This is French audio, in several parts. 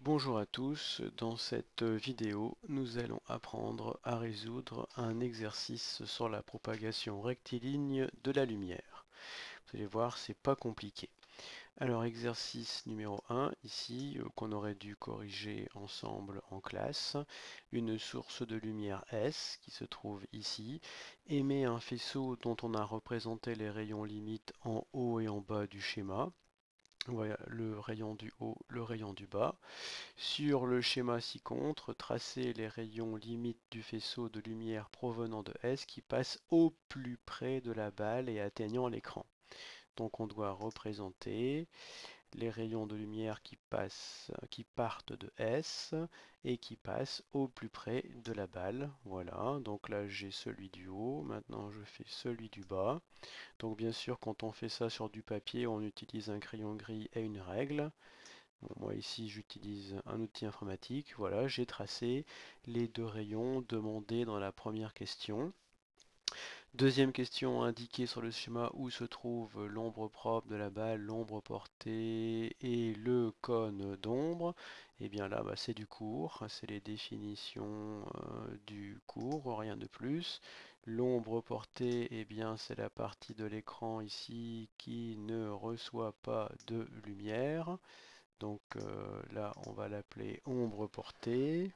Bonjour à tous, dans cette vidéo, nous allons apprendre à résoudre un exercice sur la propagation rectiligne de la lumière. Vous allez voir, c'est pas compliqué. Alors, exercice numéro 1, ici, qu'on aurait dû corriger ensemble en classe. Une source de lumière S, qui se trouve ici, émet un faisceau dont on a représenté les rayons limites en haut et en bas du schéma. Voilà le rayon du haut, le rayon du bas. Sur le schéma ci-contre, tracez les rayons limites du faisceau de lumière provenant de S qui passe au plus près de la balle et atteignant l'écran. Donc on doit représenter les rayons de lumière qui partent de S et qui passent au plus près de la balle. Voilà, donc là j'ai celui du haut, maintenant je fais celui du bas. Donc bien sûr quand on fait ça sur du papier, on utilise un crayon gris et une règle. Bon, moi ici j'utilise un outil informatique. Voilà, j'ai tracé les deux rayons demandés dans la première question. Deuxième question, indiquée sur le schéma où se trouve l'ombre propre de la balle, l'ombre portée et le cône d'ombre. Et bien là, c'est du cours, c'est les définitions du cours, rien de plus. L'ombre portée, eh bien c'est la partie de l'écran ici qui ne reçoit pas de lumière. Donc là, on va l'appeler ombre portée.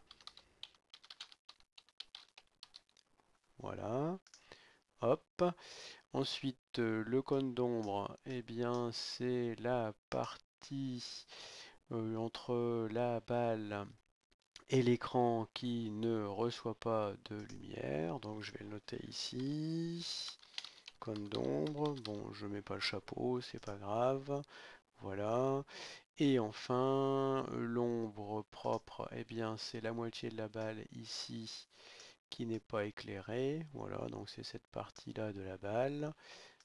Voilà. Hop. Ensuite, le cône d'ombre, eh bien, c'est la partie entre la balle et l'écran qui ne reçoit pas de lumière. Donc je vais le noter ici. Cône d'ombre. Bon, je mets pas le chapeau, c'est pas grave. Voilà. Et enfin, l'ombre propre, eh bien, c'est la moitié de la balle ici qui n'est pas éclairée. Voilà, donc c'est cette partie-là de la balle.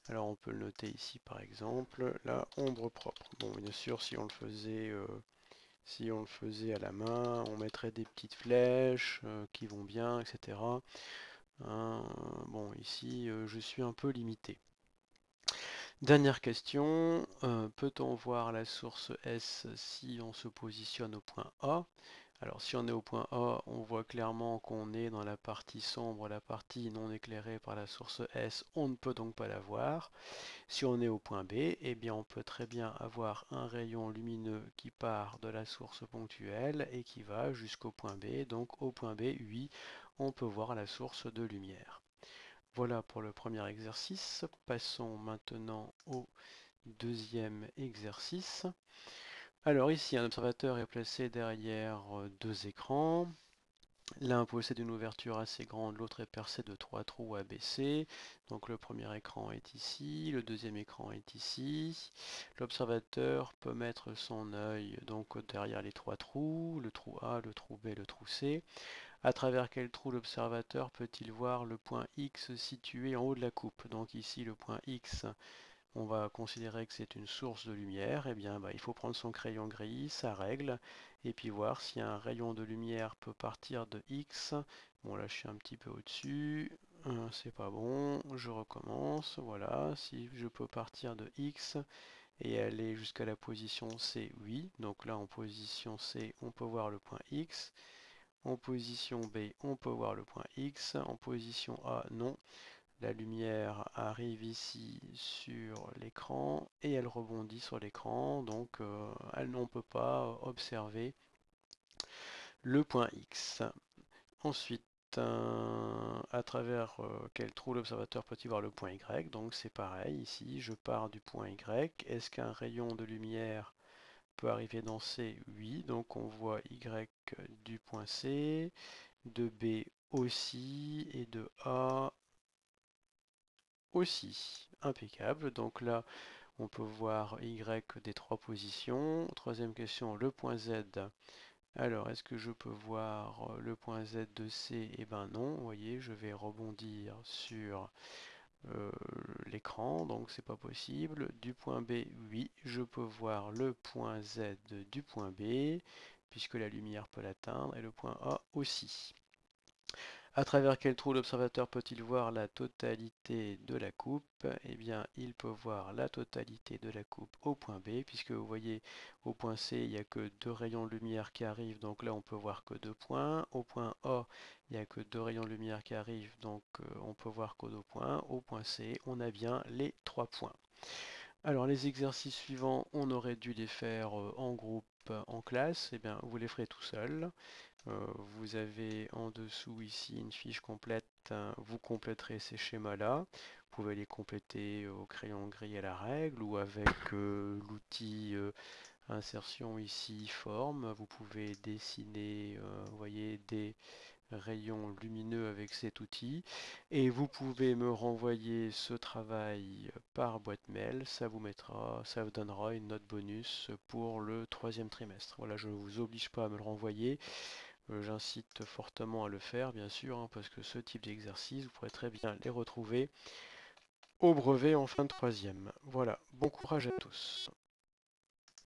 Alors on peut le noter ici par exemple, la ombre propre. Bon, bien sûr, si on le faisait à la main, on mettrait des petites flèches qui vont bien, etc. Hein, bon, ici, je suis un peu limité. Dernière question, peut-on voir la source S si on se positionne au point A? Alors si on est au point A, on voit clairement qu'on est dans la partie sombre, la partie non éclairée par la source S, on ne peut donc pas la voir. Si on est au point B, eh bien on peut très bien avoir un rayon lumineux qui part de la source ponctuelle et qui va jusqu'au point B. Donc au point B, oui, on peut voir la source de lumière. Voilà pour le premier exercice. Passons maintenant au deuxième exercice. Alors ici, un observateur est placé derrière deux écrans. L'un possède une ouverture assez grande, l'autre est percé de trois trous ABC. Donc le premier écran est ici, le deuxième écran est ici. L'observateur peut mettre son œil donc derrière les trois trous, le trou A, le trou B, le trou C. À travers quel trou l'observateur peut-il voir le point X situé en haut de la coupe? Donc ici le point X, on va considérer que c'est une source de lumière. Eh bien, il faut prendre son crayon gris, sa règle, et puis voir si un rayon de lumière peut partir de X. Bon, là, je suis un petit peu au-dessus. C'est pas bon. Je recommence. Voilà. Si je peux partir de X et aller jusqu'à la position C, oui. Donc là, en position C, on peut voir le point X. En position B, on peut voir le point X. En position A, non. La lumière arrive ici sur l'écran et elle rebondit sur l'écran, donc elle n'en peut pas observer le point X. Ensuite, à travers quel trou l'observateur peut-il voir le point Y? Donc c'est pareil, ici je pars du point Y. Est-ce qu'un rayon de lumière peut arriver dans C? Oui, donc on voit Y du point C, de B aussi et de A aussi. Impeccable. Donc là, on peut voir Y des trois positions. Troisième question, le point Z. Alors, est-ce que je peux voir le point Z de C? Eh ben non, vous voyez, je vais rebondir sur euh, l'écran, donc c'est pas possible. Du point B, oui, je peux voir le point Z du point B, puisque la lumière peut l'atteindre, et le point A aussi. À travers quel trou l'observateur peut-il voir la totalité de la coupe? Eh bien, il peut voir la totalité de la coupe au point B, puisque vous voyez, au point C, il n'y a que deux rayons de lumière qui arrivent, donc là, on peut voir que deux points. Au point A, il n'y a que deux rayons de lumière qui arrivent, donc on peut voir que deux points. Au point C, on a bien les trois points. Alors, les exercices suivants, on aurait dû les faire en groupe, en classe. Eh bien, vous les ferez tout seul. Vous avez en dessous ici une fiche complète. Vous compléterez ces schémas-là. Vous pouvez les compléter au crayon gris à la règle ou avec l'outil insertion ici, forme. Vous pouvez dessiner, vous voyez, des rayons lumineux avec cet outil. Et vous pouvez me renvoyer ce travail par boîte mail. Ça vous donnera une note bonus pour le troisième trimestre. Voilà, je ne vous oblige pas à me le renvoyer. J'incite fortement à le faire, bien sûr, hein, parce que ce type d'exercice, vous pourrez très bien les retrouver au brevet en fin de troisième. Voilà, bon courage à tous.